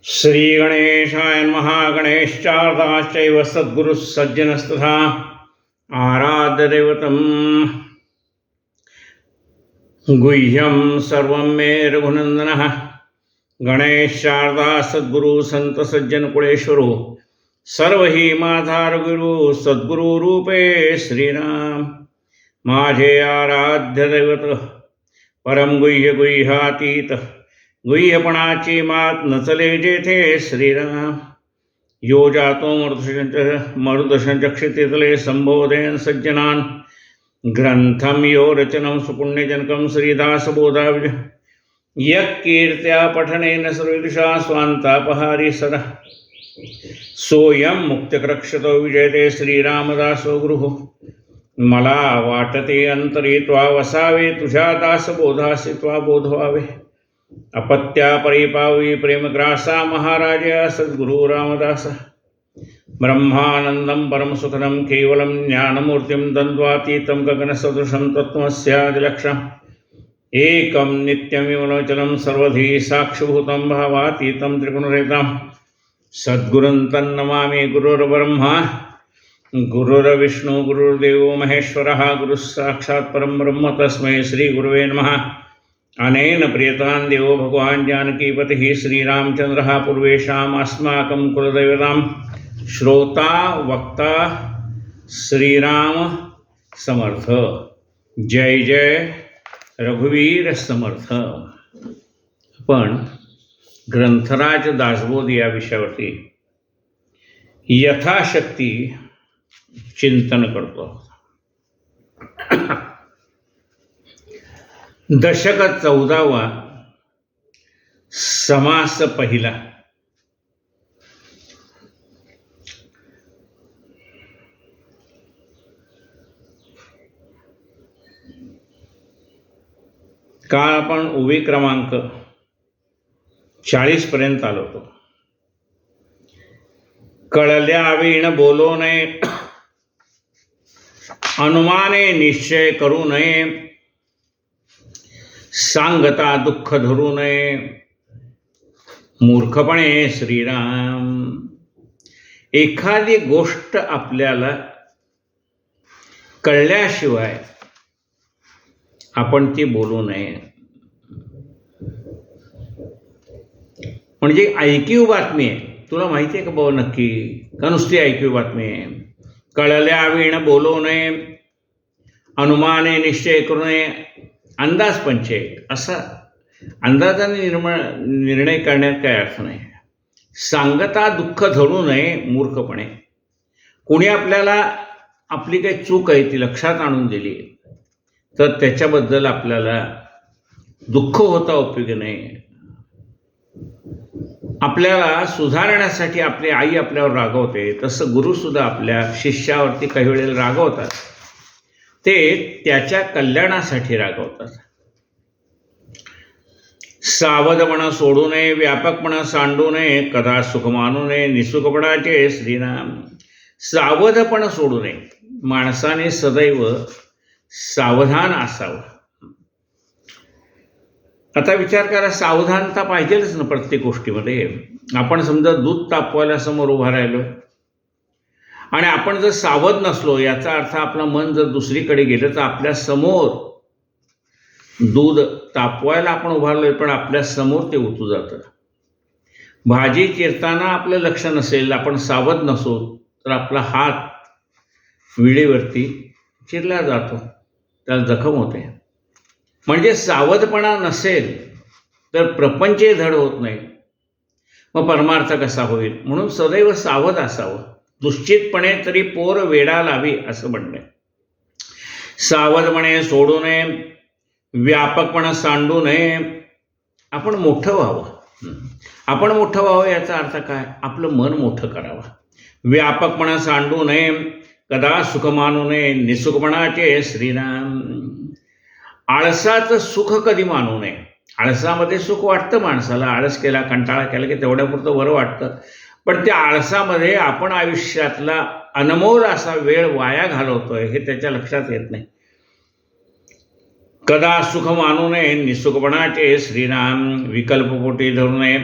श्री गणेशाय नमः। गणेशार्धाश्चैव सद्गुरुः सज्जनस्तथा आराध्य दैवतं गुह्यं सर्वं मे रघुनन्दनः। गणेशार्धा सद्गुरु संत सज्जन कुळेश्वरो सर्व ही माझा रघुगुरु सद्गुरु रूपे श्रीराम माझे आराध्य दैवत परम गुह्य गुह्यातीत गुह्यपणाची मात नचले जेथे श्रीराम यो जातो मरुदशंचक्षितितले संबोधयन् सज्जनान् ग्रंथम यो रचनं सुपुण्यजनकं श्रीदासबोधाविज यत्कीर्त्या पठनेन सर्वदिशा स्वान्तापहारी सदा सोऽयं मुक्तिकृक्षतो विजयते श्रीरामदासो गुरुः मला वाटते अंतरी त्वा वसावे तुझ्या दासबोधासी त्वा बोधवावे अपत्या परिपावी प्रेमग्रासा महाराजा सद्गुरु रामदास ब्रह्मानंदं परमसुखदं केवलं ज्ञानमूर्तिं द्वन्द्वातीतं गगनसदृशं तत्त्वस्यादिलक्ष्यम् एकं नित्यमिवलोचनं सर्वधी साक्षिभूतं भावातीतं त्रिगुणरहितं सद्गुरुं तन्नमामि। गुरुर्ब्रह्मा गुरुर्विष्णु गुरुर्देवो महेश्वरः गुरुः साक्षात् परं ब्रह्म तस्मै श्रीगुरुवे नमः। अनेन प्रियतां देवो भगवान् जानकीपतिः श्रीरामचन्द्रः पूर्वेषाम् अस्माकं कुलदैवतां श्रोता वक्ता श्रीराम समर्थ। जय जय रघुवीर समर्थ। आपण ग्रंथराज दासबोध या विषयावरती यथाशक्ती चिंतन करतो। दशक 14वा समास पहिला। काल आपण उभी क्रमांक 40 पर्यंत आलो होतो। कळल्या वीण बोलो नये अनुमाने निश्चय करू नये सांगता दुःख धरू नये मूर्खपणे श्रीराम। एखादी गोष्ट आपल्याला कळल्याशिवाय आपण ती बोलू नये। म्हणजे ऐकीव बातमी आहे, तुला माहिती आहे का भाऊ नक्की का नुसती ऐकीव बातमी आहे? कळल्या वीण बोलू नये अनुमाने निश्चय करू नये अंदाज पंचे असा अंदाजाने निर्णय करण्यात काही अर्थ नाही। सांगता दुःख धरू नये मूर्खपणे। कोणी आपल्याला आपली काही चूक आहे ती लक्षात आणून दिली तर त्याच्याबद्दल आपल्याला दुःख होता उपयोग नाही। आपल्याला सुधारण्यासाठी आपली आई आपल्यावर रागवते तसं गुरुसुद्धा आपल्या शिष्यावरती काही वेळेला रागवतात, ते त्याच्या कल्याणासाठी रागवतात। सावधपणा सोडू नये व्यापकपणा सांडू नये कदा सुख मानू नये निसुखपणाचे श्रीराम। सावधपणा सोडू नये, माणसाने सदैव सावधान असावं। आता विचार करा, सावधानता पाहिजेच ना प्रत्येक गोष्टीमध्ये। आपण समजा दूध तापवायला समोर उभा राहिलो आणि आपण जर सावध नसलो याचा अर्थ आपलं मन जर दुसरीकडे गेलं तर आपल्या समोर दूध तापवायला आपण उभारलोय पण आपल्या समोर ते उतू जातं। भाजी चिरताना आपलं लक्ष नसेल, आपण सावध नसो तर आपला हात विळीवरती चिरला जातो, त्याला जखम होते। म्हणजे सावधपणा नसेल तर प्रपंचही धड होत नाही, मग परमार्थ कसा होईल? म्हणून सदैव सावध असावं। दुश्चितपणे तरी पोर वेडा लावी असं म्हणणे। सावधपणे सोडू नये व्यापकपणा सांडू नये। आपण मोठं व्हावं। आपण मोठं व्हावं याचा अर्थ काय? आपलं मन मोठं करावं। व्यापकपणा सांडू नये कदा सुख मानू नये निसुखपणाचे श्रीराम। आळसाचं सुख कधी मानू नये। आळसामध्ये सुख वाटतं माणसाला, आळस केला कंटाळा केला की तेवढ्यापुरतं बरं वाटतं, पण त्या आळसामध्ये आपण आयुष्यातला अनमोल असा वेळ वाया घालवतोय हे त्याच्या लक्षात येत नाही। कदा सुख मानू नये निसुखपणाचे श्रीराम, विकल्पपोटी धरू नये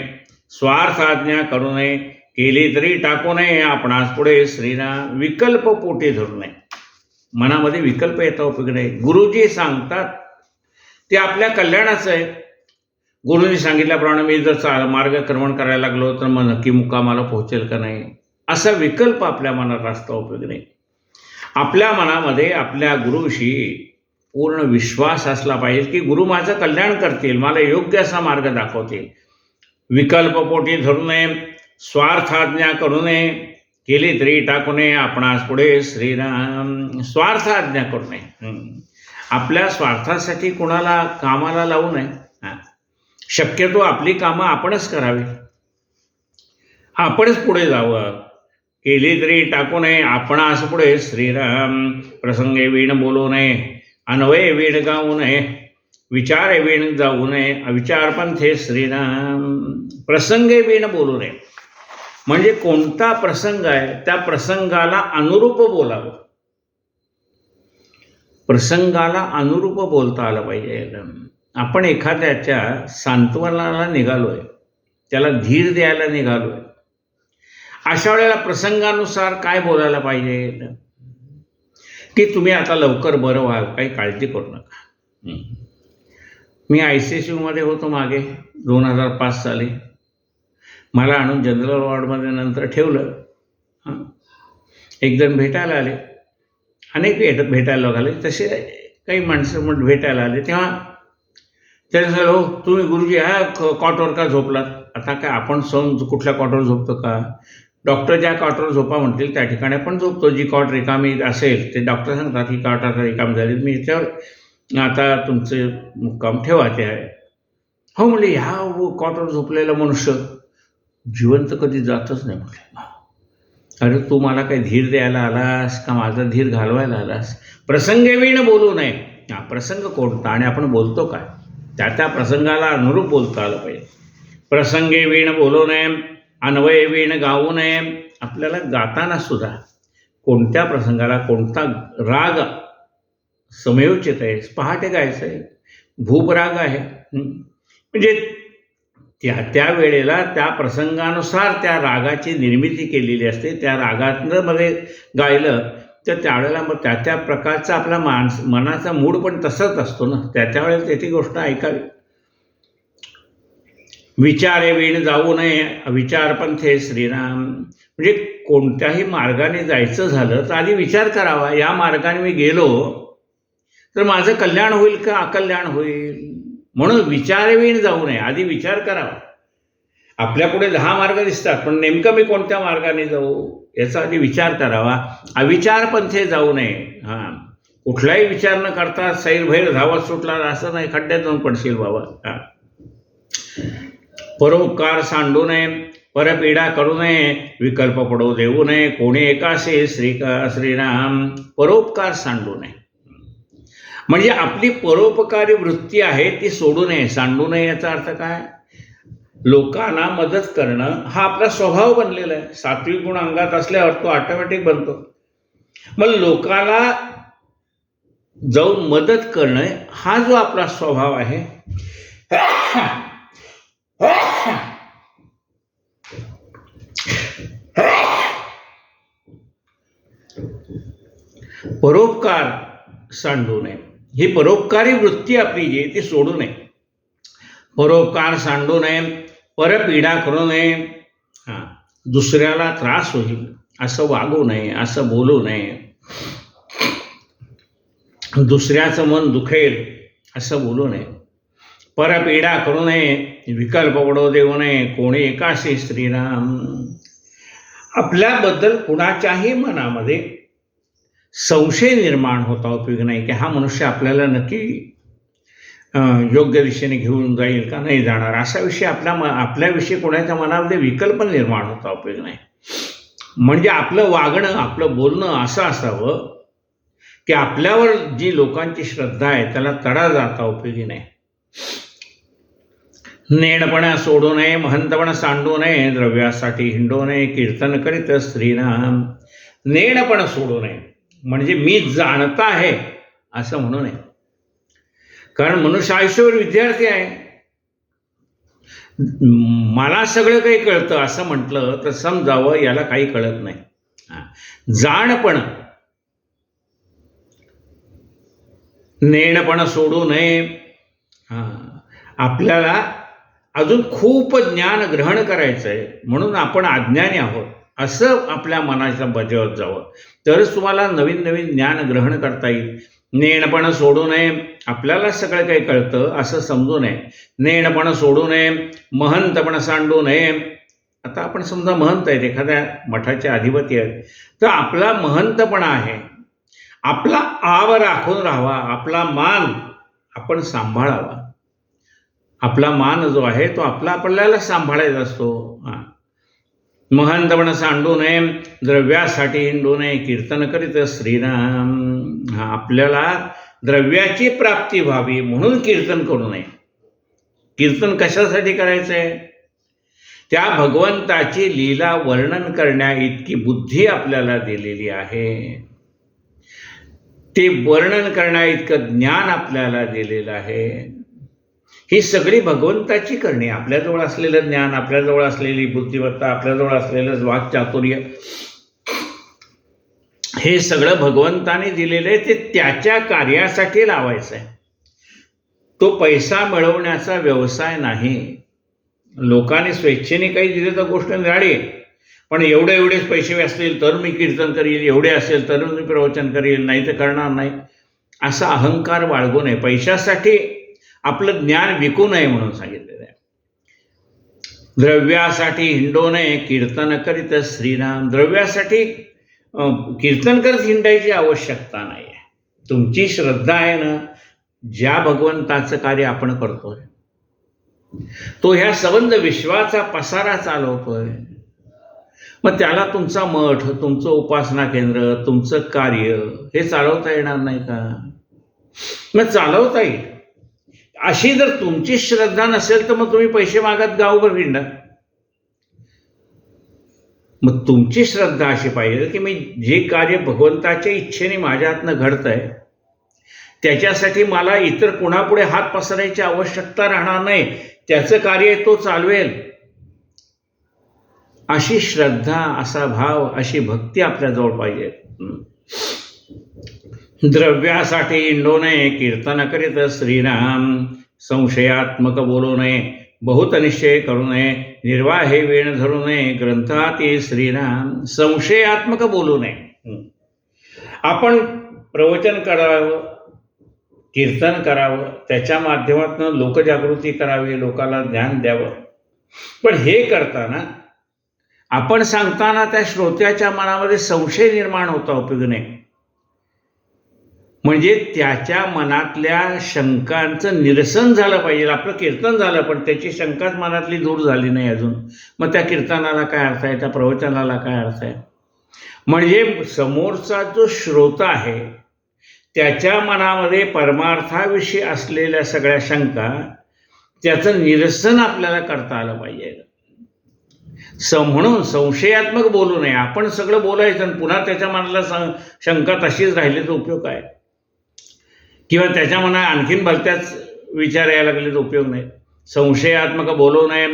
स्वार्थ आज्ञा करू नये, केली तरी टाकू नये आपणास पुढे श्रीराम. विकल्प पोटी धरू नये. मनामध्ये विकल्प येता उपयोग नाही. गुरुजी सांगतात ते आपल्या कल्याणाचं आहे. गुरुजी सांगितल्याप्रमाणे मी जर मार्गक्रमण करायला लागलो तर मग नक्की मुक्कामाला पोहोचेल का नाही, असा विकल्प आपल्या मनात असता उपयोग नाही. आपल्या मनामध्ये आपल्या गुरुविषयी पूर्ण विश्वास असला पाहिजे की गुरु माझं कल्याण करतील, मला योग्य असा मार्ग दाखवतील. विकल्प पोटी धरू नये, स्वार्थ आज्ञा करू नये, केली तरी टाकू नये आपणास पुढे श्रीराम. स्वार्थ आज्ञा करू नये. आपल्या स्वार्थासाठी कुणाला कामाला लावू नये. शक्यतो आपली कामं आपणच करावी, आपणच पुढे जावं. केली तरी टाकू नये आपणास पुढे श्रीराम. प्रसंगे वीण बोलू नये, अन्वये वीण गाऊ नये, विचारे वीण जाऊ नये, अविचार पंथे श्रीराम. प्रसंगे वीण बोलू नये म्हणजे कोणता प्रसंग आहे त्या प्रसंगाला अनुरूप बोलावं. प्रसंगाला अनुरूप बोलता आलं पाहिजे. आपण एखाद्याच्या सांत्वनाला निघालोय, त्याला धीर द्यायला निघालोय, अशा वेळेला प्रसंगानुसार काय बोलायला पाहिजे की तुम्ही आता लवकर बरं व्हाल, काही काळजी करू नका. मी ICCUमध्ये होतो मागे 2005 साली. मला आणून जनरल वॉर्डमध्ये नंतर ठेवलं. एक जण भेटायला आले, अनेक भेटायला आले, तसे काही माणसं भेटायला आले. तेव्हा त्याने सांगितलं, हो तुम्ही गुरुजी ह्या कॉटवर का झोपलात? आता काय आपण कुठल्या कॉटवर झोपतो का? डॉक्टर ज्या कॉटवर झोपा म्हणतील त्या ठिकाणी आपण झोपतो. जी कॉट रिकामी असेल ते डॉक्टर सांगतात ही कॉट आता रिकामी झाली, मी याच्यावर आता तुमचे मुक्काम ठेवा. ते आहे. हो म्हणले, ह्या कॉटवर झोपलेला मनुष्य जिवंत कधी जातच नाही. म्हटलं, अरे तू मला काही धीर द्यायला आलास का माझा धीर घालवायला आलास? प्रसंगे वीण बोलू नये. प्रसंग कोणता आणि आपण बोलतो काय त्या प्रसंगाला अनुरूप बोलता आलं पाहिजे. प्रसंगे वीण बोलू नये, अन्वये वीण गाऊ नये. आपल्याला गाताना सुद्धा कोणत्या प्रसंगाला कोणता राग समयोचित आहे, पहाटे गायचं आहे, भूपराग आहे, म्हणजे त्या वेळेला त्या प्रसंगानुसार त्या रागाची निर्मिती केलेली असते. त्या रागातनं मध्ये गायलं तर त्यावेळेला मग त्या प्रकारचा आपला मनाचा मूड पण तसाच असतो ना, त्यावेळेला त्याची गोष्ट ऐकावी. विचारे वीण जाऊ नये, विचार पंथे श्रीराम. म्हणजे कोणत्याही मार्गाने जायचं झालं तर आधी विचार करावा, या मार्गाने मी गेलो तर माझं कल्याण होईल का अकल्याण होईल. म्हणून विचारे वीण जाऊ नये, आधी विचार करावा. आपल्या पुढे 10 मार्ग दिसतात, पण नेमकं मी कोणत्या मार्गाने जाऊ याचा आधी विचार करावा. अविचार पंथे जाऊ नये. कुठलाही विचार न करता सैरभैर धावत सुटला असं नाही, खड्ड्यात जाऊन पडशील बाबा. परोपकार सांडू नये, परपीडा करू नये, विकल्प पडू देऊ नये, कोणी एकासे श्रीराम. परोपकार सांडू नये म्हणजे आपली परोपकारी वृत्ती आहे ती सोडू नये, सांडू नये. याचा अर्थ काय? लोकांना मदत करणं हा आपला स्वभाव बनलेला आहे. सात्विक गुण अंगात असल्यावर तो ऑटोमॅटिक बनतो. मग लोकांना जाऊन मदत करणं हा जो आपला स्वभाव आहे, परोपकार सांडू नये. ही परोपकारी वृत्ती आपली जी ती सोडू नये. परोपकार सांडू नये, परपीडा करू नये. दुसऱ्याला त्रास होईल असं वागू नये, असं बोलू नये. दुसऱ्याचं मन दुखेल असं बोलू नये. परपीडा करू नये, विकल्प पडू देऊ नये, कोणी एकाशी श्रीराम. आपल्याबद्दल कुणाच्याही मनामध्ये संशय निर्माण होता उपयोग नाही की हा मनुष्य आपल्याला नक्की योग्य दिशेने घेऊन जाईल का नाही जाणार, असा विषय आपल्याविषयी कोणाच्या मनामध्ये विकल्प निर्माण होता उपयोग नाही. म्हणजे आपलं वागणं, आपलं बोलणं असं असावं की आपल्यावर जी लोकांची श्रद्धा आहे त्याला तडा जाता उपयोगी नाही. नेणपणा सोडू नये, महंतपणा सांडू नये, द्रव्यासाठी हिंडू नये, कीर्तन करीत श्रीराम. नेणपणा सोडू नये म्हणजे मी जाणता आहे असं म्हणू नये. कारण मनुष्य आयुष्यभर विद्यार्थी आहे. मला सगळं काही कळतं असं म्हटलं तर समजावं याला काही कळत नाही. जाणपण, नेणपण सोडू नये. आपल्याला अजून खूप ज्ञान ग्रहण करायचं आहे म्हणून आपण अज्ञानी आहोत असं आपल्या मनाच्या बजावत जावं, तरच तुम्हाला नवीन नवीन ज्ञान ग्रहण करता येईल. नेणपण सोडू नये, आपल्याला सगळं काही कळतं असं समजू नये. नेणपण सोडू नये, महंतपण सांडू नये. आता आपण समजा महंत आहेत, एखाद्या मठाचे अधिपती आहेत, तर आपला महंतपणा आहे, आपला आव राखून राहावा, आपला मान आपण सांभाळावा. आपला मान जो आहे तो आपल्याला सांभाळायचा असतो. महंतपण सांडू नये, द्रव्यासाठी हिंडू नये, कीर्तन करीत श्रीराम. आपल्याला द्रव्याची प्राप्ती व्हावी म्हणून कीर्तन करू नये. कीर्तन कशासाठी करायचं आहे? त्या भगवंताची लीला वर्णन करण्या इतकी बुद्धी आपल्याला दिलेली आहे, ते वर्णन करण्या इतकं ज्ञान आपल्याला दिलेलं आहे. ही सगळी भगवंताची करणी. आपल्याजवळ असलेलं ज्ञान, आपल्याजवळ असलेली बुद्धिमत्ता, आपल्याजवळ असलेलं वाक्चातुर्य, हे सगळं भगवंताने दिलेलं आहे. ते त्याच्या कार्यासाठी लावायचं आहे. तो पैसा मिळवण्याचा व्यवसाय नाही. लोकांनी स्वेच्छेने काही दिले तर गोष्ट निराळी आहे, पण एवढेच पैसे असतील तर मी कीर्तन करील, एवढे असेल तर मी प्रवचन करील, नाही तर करणार नाही, असा अहंकार बाळगू नये. पैशासाठी आपलं ज्ञान विकू नये म्हणून सांगितलेलं आहे. द्रव्यासाठी हिंडू नये, कीर्तन करीत श्रीराम. द्रव्यासाठी कीर्तन करत हिंडायची आवश्यकता नाही आहे. तुमची श्रद्धा आहे ना, ज्या भगवंताचं कार्य आपण करतोय तो ह्या संबंध विश्वाचा पसारा चालवतोय, मग त्याला तुमचा मठ, तुमचं उपासना केंद्र, तुमचं कार्य हे चालवता येणार नाही का? मग चालवता येईल. अशी जर तुमची श्रद्धा नसेल तर मग तुम्ही पैसे मागत गावभर हिंडा. मग तुमची श्रद्धा अशी पाहिजे की मी जे कार्य भगवंताच्या इच्छेने माझ्या हातनं घडत आहे त्याच्यासाठी मला इतर कुणापुढे हात पसरायची आवश्यकता राहणार नाही, त्याचं कार्य तो चालवेल. अशी श्रद्धा, असा भाव, अशी भक्ती आपल्याजवळ पाहिजे. द्रव्यासाठी हिंडू नये, कीर्तन करीत श्रीराम. संशयात्मक बोलू नये, बहुत निश्चय करू नये, निर्वाहे वेण धरू नये, ग्रंथाती श्रीराम. संशयात्मक बोलू नये. आपण प्रवचन करावं, कीर्तन करावं, त्याच्या माध्यमातून लोकजागृती करावी, लोकांना ज्ञान द्यावं. पण हे करताना, आपण सांगताना त्या श्रोत्याच्या मनामध्ये संशय निर्माण होता उपयोग नाही. म्हणजे त्याच्या मनातल्या शंकांचं निरसन झालं पाहिजे. आपलं कीर्तन झालं पण त्याची शंकाच मनातली दूर झाली नाही अजून, मग त्या कीर्तनाला काय अर्थ आहे, त्या प्रवचनाला काय अर्थ आहे? म्हणजे समोरचा जो श्रोता आहे त्याच्या मनामध्ये परमार्थाविषयी असलेल्या सगळ्या शंका, त्याचं निरसन आपल्याला करता आलं पाहिजे. म्हणून संशयात्मक बोलू नये. आपण सगळं बोलायचं आणि पुन्हा त्याच्या मनाला शंका तशीच राहिली तर उपयोग काय? किंवा त्याच्या मनात आणखीन भलत्याच विचार यायला लागले तर उपयोग नाही. संशयात्मक बोलू नये,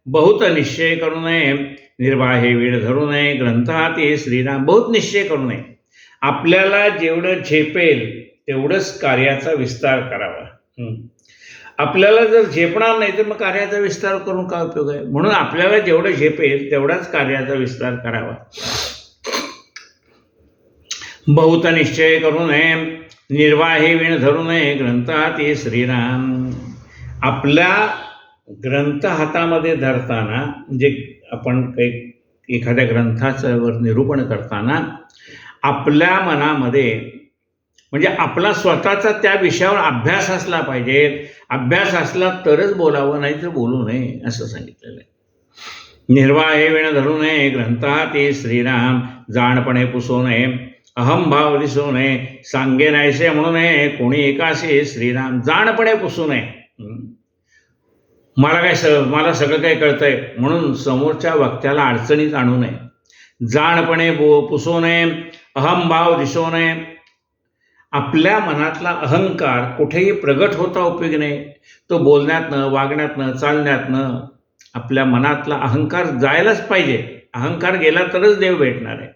बहुत निश्चय करू नये, निर्वाहे वेळ धरू नये, ग्रंथाती श्रीराम. बहुत निश्चय करू नये. आपल्याला जेवढं झेपेल तेवढंच कार्याचा विस्तार करावा. आपल्याला जर झेपणार नाही तर मग कार्याचा विस्तार करून काय उपयोग आहे? म्हणून आपल्याला जेवढं झेपेल तेवढाच कार्याचा विस्तार करावा. बहुत निश्चय करू नये, निर्वाहे वेण धरू नये, ग्रंथाती श्रीराम. आपला ग्रंथ हातामध्ये धरताना, म्हणजे आपण काही एखाद्या ग्रंथाचं वर निरूपण करताना आपल्या मनामध्ये, म्हणजे आपला स्वतःचा त्या विषयावर अभ्यास असला पाहिजे. अभ्यास असला तरच बोलावं, नाही तर बोलू नये असं सांगितलेलं आहे. निर्वाहे वेण धरू नये, ग्रंथाती श्रीराम. जाणपणे पुसू नये, अहंभाव दिसू नये, सांगे नाहीसे म्हणू नये, कोणी एकाशी श्रीराम. जाणपणे पुसू नये. मला सगळं काही कळतंय म्हणून समोरच्या वक्त्याला अडचणीत आणू नये. जाणपणे पुसू नये, अहंभाव दिसू नये. आपल्या मनातला अहंकार कुठेही प्रगट होता उपयोग नाही. तो बोलण्यातनं, वागण्यातनं, चालण्यातनं आपल्या मनातला अहंकार जायलाच पाहिजे. अहंकार गेला तरच देव भेटणार आहे.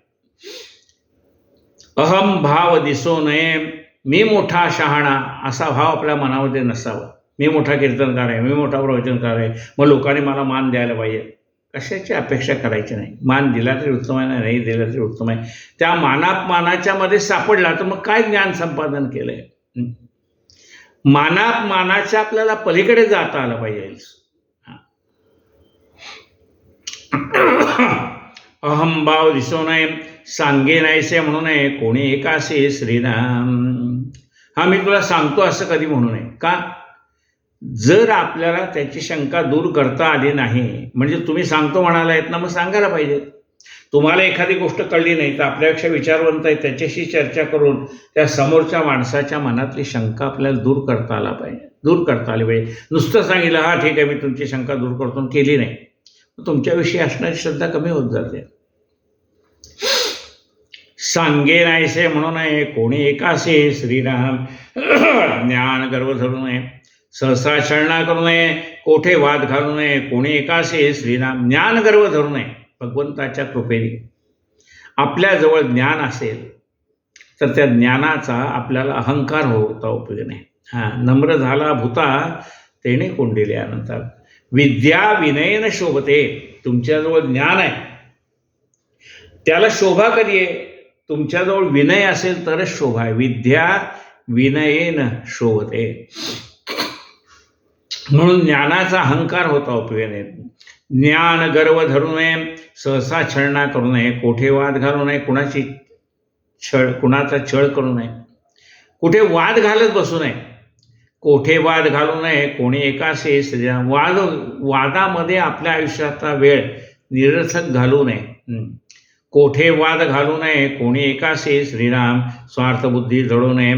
अहम भाव दिसो नये, मी मोठा शहाणा असा भाव आपल्या मनामध्ये नसावा. मी मोठा कीर्तनकार आहे, मी मोठा प्रवचनकार आहे, मग लोकांनी मला मान द्यायला पाहिजे. कशाची अपेक्षा करायची नाही. मान दिला तरी उत्तम आहे, नाही दिला तरी उत्तम आहे. त्या मानाच्या मध्ये सापडला तर मग काय ज्ञान संपादन केलंय. मानाच्या आपल्याला पलीकडे जाता आलं पाहिजे. अहंभाव दिसो नये, सांगे नाहीसे म्हणू नये, कोणी एकासे श्रीराम. हा मी तुला सांगतो असं कधी म्हणू नये. का? जर आपल्याला त्याची शंका दूर करता आली नाही, म्हणजे तुम्ही सांगतो म्हणाला आहेत ना, मग सांगायला पाहिजे. तुम्हाला एखादी गोष्ट कळली नाही तर आपल्यापेक्षा विचारवंत आहे त्याच्याशी चर्चा करून त्या समोरच्या माणसाच्या मनातली शंका आपल्याला दूर करता आली पाहिजे. नुसतं सांगितलं हा ठीक आहे मी तुमची शंका दूर करतो, केली नाही, तुमच्याविषयी असणारी श्रद्धा कमी होत जाते. सांगे नाहीसे म्हणू नये, कोणी एकासे श्रीराम. ज्ञान गर्व धरू नये, सहसा छळणा करू नये, कोठे वाद घालू नये, कोणी एकासे श्रीराम. ज्ञान गर्व धरू नये. भगवंताच्या कृपेने आपल्याजवळ ज्ञान असेल तर त्या ज्ञानाचा आपल्याला अहंकार होता उपयोग नाही. नम्र झाला भूता तेने कोंडिले अनंता. विद्या विनयेन शोभते. तुमच्याजवळ ज्ञान आहे त्याला शोभा कधी आहे? तुमच्याजवळ विनय असेल तरच शोभा आहे. विद्या विनयेन शोभते. म्हणून ज्ञानाचा अहंकार होता उपयोग नाही. ज्ञान गर्व धरू नये, सहसा छळणा करू नये, कोठे वाद घालू नये, कुणाचा छळ करू नये, कुठे वाद घालत बसू नये, कोठे वाद घालू नये, कोणी एकासे श्रीराम. वादामध्ये आपल्या आयुष्याचा वेळ निरर्थक घालू नये. कोठे वाद घालू नये, कोणी एकासे श्रीराम. स्वार्थबुद्धी जळू नये,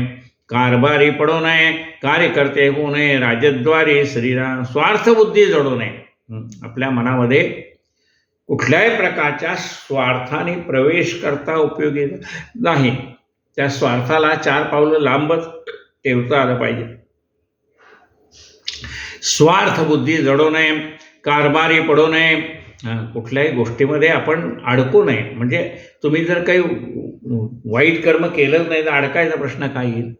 कारभारी पडू नये, कार्यकर्ते होऊ नये, राजद्वारी श्रीराम. स्वार्थबुद्धी जळू नये. आपल्या मनामध्ये कुठल्याही प्रकारच्या स्वार्थाने प्रवेश करता उपयोगी नाही. त्या स्वार्थाला 4 पावलं लांबच ठेवता आलं पाहिजे. स्वार्थबुद्धी जळू नये, कारभारी पडू नये. कुठल्याही गोष्टीमध्ये आपण अडकू नये. म्हणजे तुम्ही जर काही वाईट कर्म केलंच नाही तर अडकायचा प्रश्न काय येईल.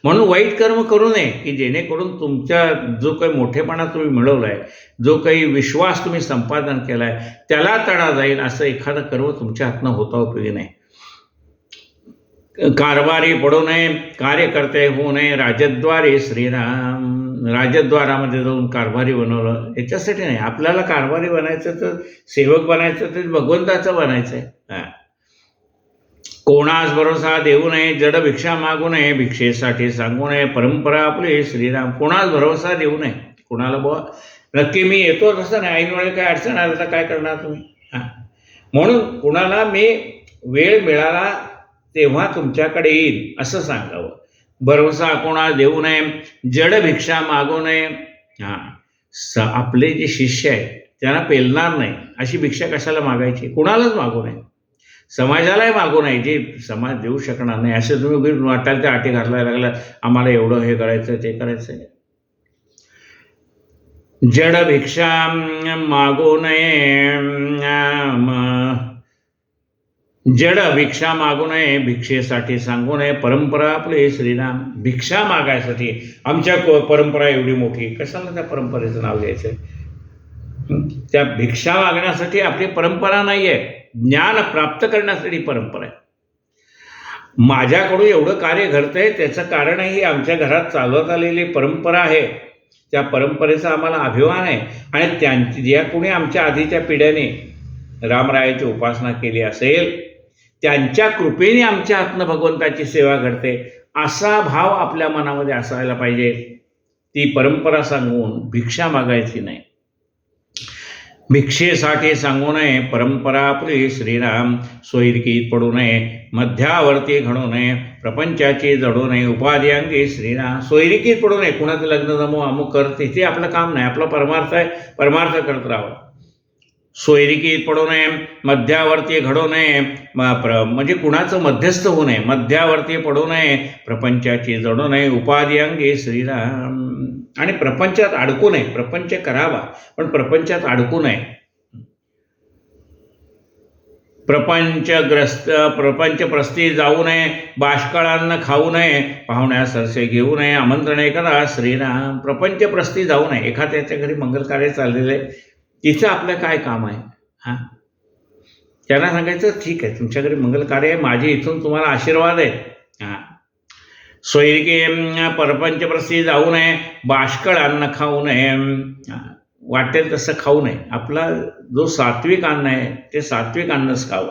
म्हणून वाईट कर्म करू नये की जेणेकरून तुमच्या जो काही मोठेपणा तुम्ही मिळवला आहे, जो काही विश्वास तुम्ही संपादन केला आहे त्याला तडा जाईल असं एखादं कर्म तुमच्या हातनं होता उपयोगी नाही. कारभारी पडू नये, कार्यकर्ते होऊ नये, राजद्वारी श्रीराम. राजद्वारामध्ये जाऊन कारभारी बनवलं याच्यासाठी नाही. आपल्याला कारभारी बनायचं तर सेवक बनायचं तर भगवंताचं बनायचं आहे. कोणास भरोसा देऊ नये, जड भिक्षा मागू नये, भिक्षेसाठी सांगू नये, परंपरा आपली श्रीराम. कोणास भरोसा देऊ नये. कोणाला बुवा नक्की मी येतो तसं नाही, ऐन वेळी काय अडचण आलं तर काय करणार तुम्ही. म्हणून कुणाला मी वेळ मिळाला तेव्हा तुमच्याकडे येईल असं सांगावं. भरोसा कोणा देऊ नये, जड भिक्षा मागू नये. आपले जे शिष्य आहेत त्यांना पेलणार नाही अशी भिक्षा कशाला मागायची. कुणालाच मागू नये, समाजालाही मागू नये जे समाज देऊ शकणार नाही. असे तुम्ही वाटाल त्या अटी घालायला लागला, आम्हाला एवढं हे करायचं ते करायचं. जड भिक्षा मागू नये, जड भिक्षा मागू नये, भिक्षेसाठी सांगू नये, परंपरा आपली श्रीराम. भिक्षा मागायसाठी आमच्या परंपरा एवढी मोठी, कशाला त्या परंपरेचं नाव घ्यायचं. त्या भिक्षा मागण्यासाठी आपली परंपरा नाही आहे, ज्ञान प्राप्त करण्यासाठी परंपरा आहे. माझ्याकडून एवढं कार्य घडतंय त्याचं कारण ही आमच्या घरात चालवत आलेली परंपरा आहे. त्या परंपरेचा आम्हाला अभिमान आहे. आणि त्यांची ज्या कोणी आमच्या आधीच्या पिढ्याने रामरायाची उपासना केली असेल त्यांच्या कृपेने आमच्या हातनं भगवंताची सेवा घडते असा भाव आपल्या मनामध्ये असायला पाहिजे. ती परंपरा सांगून भिक्षा मागायची नाही. भिक्षेसाठी सांगू नये, परंपरा आपली श्रीराम. सोयीकीत पडू नये, मध्यावर्ती घडू नये, प्रपंचाची जडू नये, उपाधी अंगी श्रीराम. सोयीकीत पडू नये, कुणाचं लग्न जमू अमुक करते ते आपलं काम नाही, आपला परमार्थ आहे, परमार्थ करत राहावं. सोयरीकीत पडू नये, मध्यावर्ती घडू नये, म्हणजे कुणाचं मध्यस्थ होऊ नये, मध्यावर्ती पडू नये, प्रपंचाची जडू नये, उपाधी अंगी श्रीराम. आणि प्रपंचात अडकू नये. प्रपंच करावा पण प्रपंचात अडकू नये. प्रपंच प्रस्थी जाऊ नये, बाष्कळांना खाऊ नये, पाहुण्या सरसे घेऊ नये, आमंत्रण करा श्रीराम. प्रपंच प्रस्थी जाऊ नये. एखाद्याच्या घरी मंगल कार्य चाललेलं आहे, तिथं आपलं काय काम आहे? हां, त्यांना सांगायचं ठीक आहे, तुमच्या घरी मंगल कार्य आहे, माझे इथून तुम्हाला आशीर्वाद आहे. हां, स्वैरिके परपंच प्रस्थी जाऊ नये, बाष्कळ अन्न खाऊ नये. वाटेल तसं खाऊ नये. आपला जो सात्विक अन्न आहे ते सात्विक अन्नच खावं.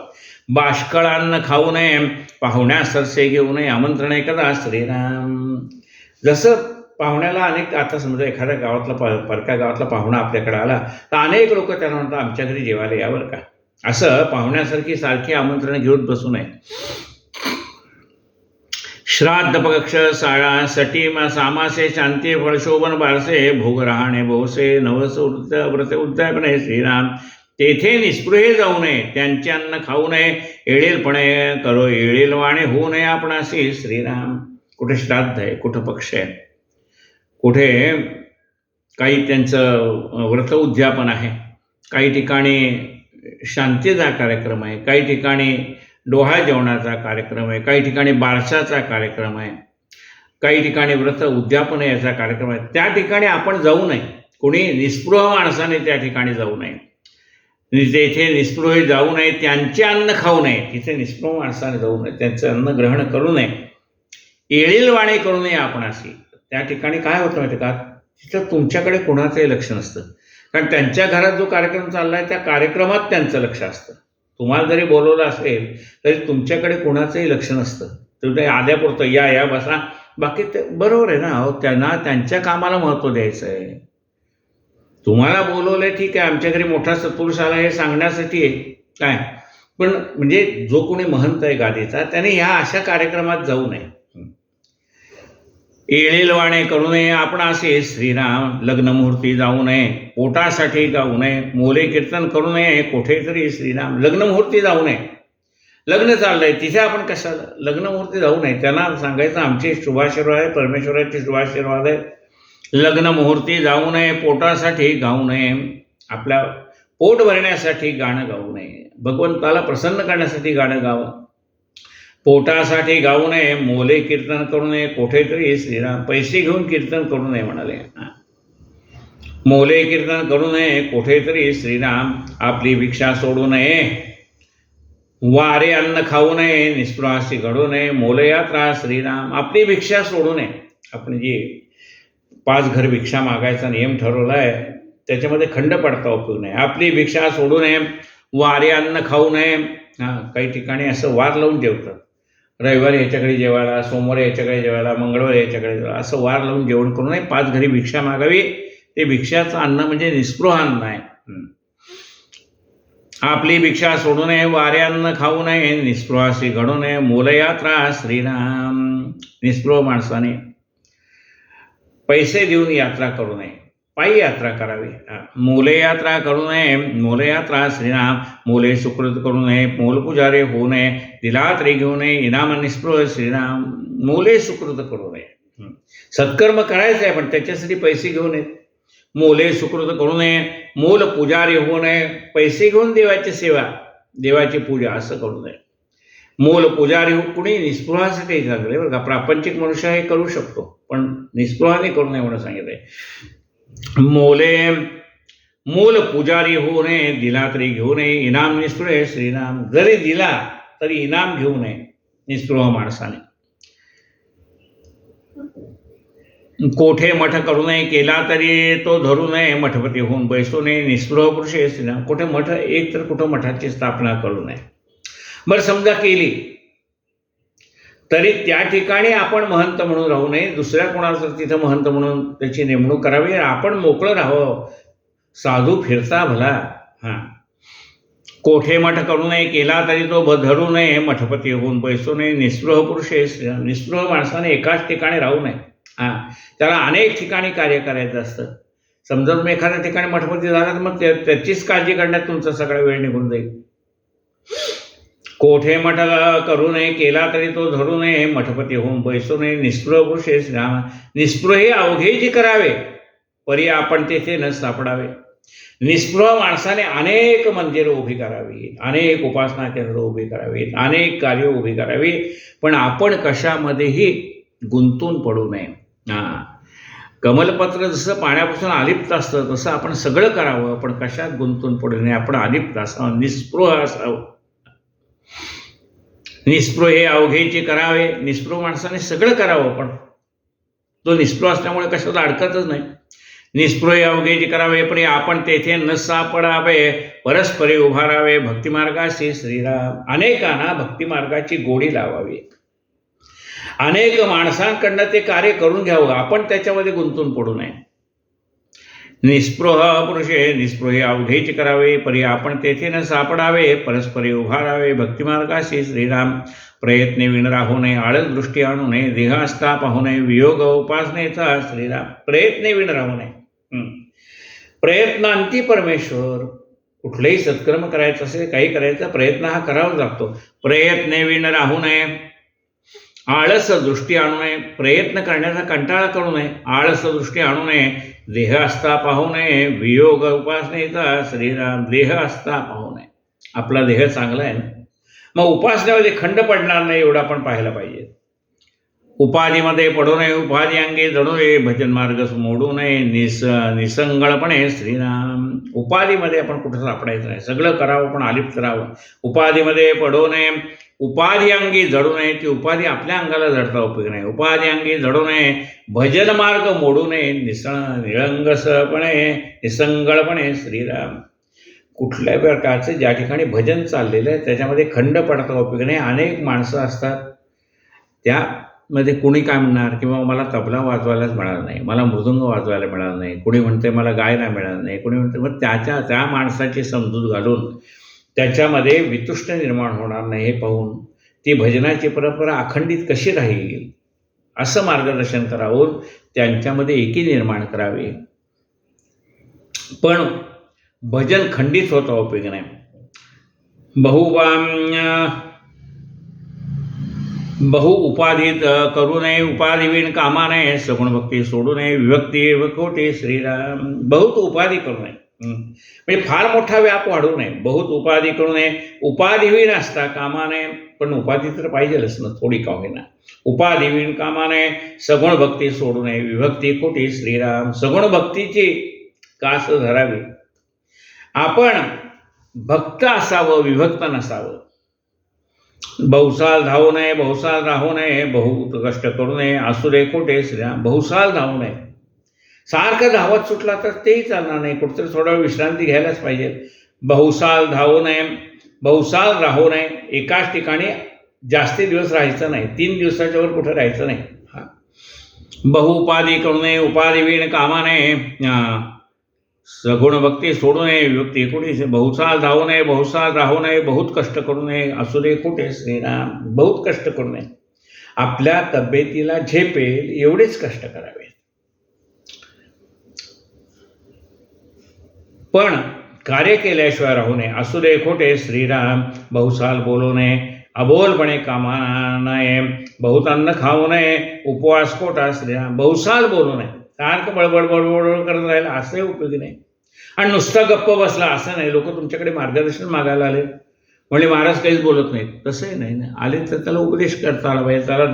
बाष्कळ अन्न खाऊ नये, पाहुण्या सरसे घेऊ नये, आमंत्रण करा श्रीराम. जसं पाहुण्याला अनेक, आता समजा एखाद्या गावातला परक्या गावातला पाहुणा आपल्याकडे आला तर अनेक लोक त्यांना म्हणतात आमच्या घरी जेवायला यावर का. असं पाहुण्यासारखी सारखी आमंत्रण घेऊन बसू नये. श्राद्ध पक्ष सटी सामासे शांती फळशोभन बारसे भोग राहणे भोसे नवस व्रत उद्यापने श्रीराम. तेथे निस्पृहे जाऊ नये, त्यांचे अन्न खाऊ नये, एळेलपणे करो एळेलवाणे होऊ नये आपणाशी श्रीराम. कुठे श्राद्ध आहे, कुठं पक्ष आहे, कुठे काही त्यांचं व्रत उद्यापन आहे, काही ठिकाणी शांतीचा कार्यक्रम आहे, काही ठिकाणी डोहाळ जेवणाचा कार्यक्रम आहे, काही ठिकाणी बारशाचा कार्यक्रम आहे, काही ठिकाणी व्रत उद्यापन याचा कार्यक्रम आहे. त्या ठिकाणी आपण जाऊ नये. कोणी निस्पृह माणसाने त्या ठिकाणी जाऊ नये. तेथे निस्पृह जाऊ नये, त्यांचे अन्न खाऊ नये. तिथे निस्पृह माणसाने जाऊ नये, त्यांचं अन्न ग्रहण करू नये, एळीलवाणे करू नये आपणाशी. त्या ठिकाणी काय होतं माहिती का, तिथं तुमच्याकडे कोणाचंही लक्ष नसतं. कारण त्यांच्या घरात जो कार्यक्रम चालला आहे त्या कार्यक्रमात त्यांचं लक्ष असतं. तुम्हाला जरी बोलवलं असेल तरी तुमच्याकडे कोणाचंही लक्ष नसतं. तुम्ही आल्यापुरतं या बसा, बाकी ते बरोबर आहे ना. अहो, त्यांना त्यांच्या कामाला महत्त्व द्यायचं आहे. तुम्हाला बोलवलं ठीक आहे, आमच्या घरी मोठा सत्पुरुष आला हे सांगण्यासाठी आहे काय, पण म्हणजे जो कोणी महंत आहे गादीचा त्याने ह्या अशा कार्यक्रमात जाऊ नये. एळीलवाणे करू नये आपण असे श्रीराम. लग्न मुहूर्ती जाऊ नये, पोटासाठी जाऊ नये, मोले कीर्तन करू नये कोठेतरी श्रीराम. लग्न मुहूर्ती जाऊ नये. लग्न चाललंय तिथे आपण कशाला लग्न मुहूर्ती जाऊ नये. त्यांना सांगायचं आमचे शुभाशीर्वाद आहे, परमेश्वराचे शुभाशीर्वाद आहे. लग्न मुहूर्ती जाऊ नये, पोटासाठी गाऊ नये, आपल्या पोट भरण्यासाठी गाणं गाऊ नये, भगवंताला प्रसन्न करण्यासाठी गाणं गावं. पोटासाठी गाऊ नये, मोले कीर्तन करू नये कोठेतरी श्रीराम. पैसे घेऊन कीर्तन करू नये म्हणाले. मोले कीर्तन करू नये कोठेतरी श्रीराम. आपली भिक्षा सोडू नये, वारे अन्न खाऊ नये, निस्पृहाशी घडू नये, मोलयात्रा श्रीराम. आपली भिक्षा सोडू नये. आपण जी 5 घर भिक्षा मागायचा नियम ठरवला आहे त्याच्यामध्ये खंड पडता उपयोग नाही. आपली भिक्षा सोडू नये, वारे अन्न खाऊ नये. काही ठिकाणी असं वार लावून जेवतात. रविवारी ह्याच्याकडे जेवायला, सोमवारी ह्याच्याकडे जेवायला, मंगळवारी ह्याच्याकडे जेवायला, असं वार लावून जेवण करू नये. 5 घरी भिक्षा मागावी. ते भिक्षाचं अन्न म्हणजे निस्पृह अन्न आहे. आपली भिक्षा सोडू नये, वारे अन्न खाऊ नये, निस्पृहाशी घडू नये, मोलयात्रा श्रीराम. निस्पृह माणसाने पैसे देऊन यात्रा करू नये, पायी यात्रा करावी. मोले यात्रा करू नये, मोलयात्रा श्रीराम. मोले सुकृत करू नये, मोल पुजारे होऊ नये, दिला तरी घेऊ नये, इनाम निस्पृह श्रीराम. मोले सुकृत करू नये. सत्कर्म करायचं आहे पण त्याच्यासाठी पैसे घेऊ नये. मोले सुकृत करू नये, मोल पुजारी होऊ नये, पैसे घेऊन देवाची सेवा, देवाची पूजा असं करू नये. मोल पुजारी हो, कुणी निस्पृहासाठी सांगले बरं का. प्रापंचिक मनुष्य हे करू शकतो पण निस्पृहाने करू नये म्हणून सांगितलंय. मोल पुजारी होऊ नये, दिला तरी घेऊ नये, इनाम निस्पृह श्रीराम. जरी दिला तरी इनाम घेऊ नये निस्पृह माणसाने. कोठे मठ करू नये, केला तरी तो धरू नये, मठपती होऊन बैसू नये, निस्पृह पुरुष श्रीराम. कुठे मठ, एक तर कुठं मठाची स्थापना करू नये. बरं समजा केली तरी त्या ठिकाणी आपण महंत म्हणून राहू नये. दुसऱ्या कोणाला तिथं महंत म्हणून त्याची नेमणूक करावी. आपण मोकळं राहावं, साधू फिरता भला. कोठे मठ करू नये, केला तरी तो धरू नये, मठपती होऊन बैसू नये, निस्पृह पुरुष श्रीराम. निस्पृह माणसाने एकाच ठिकाणी राहू नये. त्याला अनेक ठिकाणी कार्य करायचं असतं. समजा तुम्ही एखाद्या ठिकाणी मठपती झाला तर मग त्याचीच काळजी करण्यात तुमचा सगळा वेळ निघून जाईल. कोठे मठ करू नये, केला तरी तो धरू नये, मठपती होऊन बैसू नये, निस्पृह पुरुष श्रीराम. निस्पृहे अवघे जी करावे, परी आपण तेथे न सापडावे. निस्पृह माणसाने अनेक मंदिरं उभी करावी, अनेक उपासना केंद्र उभी करावीत, अनेक कार्य उभी करावी, पण आपण कशामध्येही गुंतून पडू नये. कमलपत्र जसं पाण्यापासून अलिप्त असतं तसं आपण सगळं करावं, पण कशात गुंतून पडू नये. आपण अलिप्त असावं, निस्पृह असावं. निस्पृह हे अवघेचे करावे. निस्पृह माणसाने सगळं करावं, पण तो निस्पृह असल्यामुळे कशात अडकतच नाही. निस्पृह अवघेचे करावे, पण आपण तेथे न सापडावे. परस्परी उभारावे भक्तिमार्गाशी श्रीराम. अनेकांना भक्तिमार्गाची गोडी लावावी. अनेक माणसांकडनं ते कार्य करून घ्यावं, आपण त्याच्यामध्ये गुंतून पडू नये. निस्पृह पुरुषे निस्पृहे अवघेचे करावे, परी आपण तेथे न सापडावे. परस्परी उभारावे भक्तिमार्गाशी श्रीराम. प्रयत्ने विण राहू नये, आळस दृष्टी आणू नये, देह असता पाहू नये, वियोग उपासनेचा श्रीराम. प्रयत्ने विण राहू नये. प्रयत्नांती परमेश्वर. कुठलेही सत्कर्म करायचं असेल, काही करायचा प्रयत्न हा करावाच लागतो. प्रयत्ने विण राहू नये, आळस दृष्टी आणू नये. प्रयत्न करण्याचा कंटाळा करू नये, आळस दृष्टी आणू नये, देह असता पाहू नये, वियोग उपासनेचा श्रीराम. देह असता पाहू नये. आपला देह चांगला आहे ना, मग उपासनेमध्ये खंड पडणार नाही एवढं आपण पाहायला पाहिजे. उपाधीमध्ये पडू नये, उपाधी अंगी जडू नये, भजन मार्ग मोडू नये, निसंगळपणे श्रीराम. उपाधीमध्ये आपण कुठं सापडायचं नाही, सगळं करावं पण अलिप्त राहावं. उपाधीमध्ये पडू नये, उपाधी अंगी जडू नये. ती उपाधी आपल्या अंगाला जडता उपयोग नाही. उपाधी अंगी जडू नये, भजन मार्ग मोडू नये, निरंगसपणे निसंगळपणे श्रीराम. कुठल्याही प्रकारचे ज्या ठिकाणी भजन चाललेलं आहे त्याच्यामध्ये खंड पडता उपयोग नाही. अनेक माणसं असतात, त्यामध्ये कुणी काय म्हणणार, किंवा मला तबला वाजवायलाच मिळालं नाही, मला मृदुंग वाजवायला मिळालं नाही, कुणी म्हणते मला गायला मिळालं नाही, कुणी म्हणते. मग त्या माणसाची समजूत घालून त्याच्यामध्ये वितुष्ट निर्माण होणार नाही हे पाहून ती भजनाची परंपरा अखंडित कशी राहील असं मार्गदर्शन करावं, त्यांच्यामध्ये एकी निर्माण करावे. पण भजन खंडित होता उपयोग नाही. बहु उपाधीत करू नये, उपाधिवीण कामा नये, सगुण भक्ती सोडू नये, विभक्ती विकोटी श्रीराम. बहुत उपाधी करू नये, म्हणजे फार मोठा व्याप वाढू नये. बहुत उपाधी करू नये, उपाधिवीण असता कामा नये. पण उपाधी तर पाहिजेलच ना, थोडी का होईना. उपाधिवीण कामा नये, सगुण भक्ती सोडू नये, विभक्ती खोटी श्रीराम. सगुण भक्तीची कास धरावी. आपण भक्त असावं, विभक्त नसावं. बहुसाल धावू नये, बहुसाल राहू नये, बहुत कष्ट करू नये, असुरे खोटे श्रीराम. बहुसाल धावू नये, सारखं धावत सुटला तर तेही चालणार नाही, कुठेतरी थोडा विश्रांती घ्यायलाच पाहिजे. बहुसाल धावू नये, बहुसाल राहू नये. एकाच ठिकाणी जास्ती दिवस राहायचं नाही, 3 दिवसाच्या वर कुठं राहायचं नाही. बहु उपाधी करू नये, उपाधिवीण कामा नये, सगुण भक्ती सोडू नये, विभक्ती एकोणीस. बहुसाल धावू नये, बहुसाल राहू नये, बहुत कष्ट करू नये, असुरे खोटे श्रीराम. बहुत कष्ट करू नये, आपल्या तब्येतीला झेपेल एवढेच कष्ट करावे. पण कार्य केल्याशिवाय राहू नये, असुरे खोटे श्रीराम. बहुसाल बोलू नये, अबोलपणे कामा नये, बहुत अन्न खाऊ नये, उपवास खोटा श्रीराम. बहुसाल बोलू नये, सारखं बडबड बडबड करत राहिलं असंही उपयोगी नाही. आणि नुसतं गप्प बसला असं नाही. लोक तुमच्याकडे मार्गदर्शन मागायला आले, म्हणजे महाराज काहीच बोलत नाहीत, तसंही नाही ना. आले तर त्याला उपदेश करता आला पाहिजे, त्याला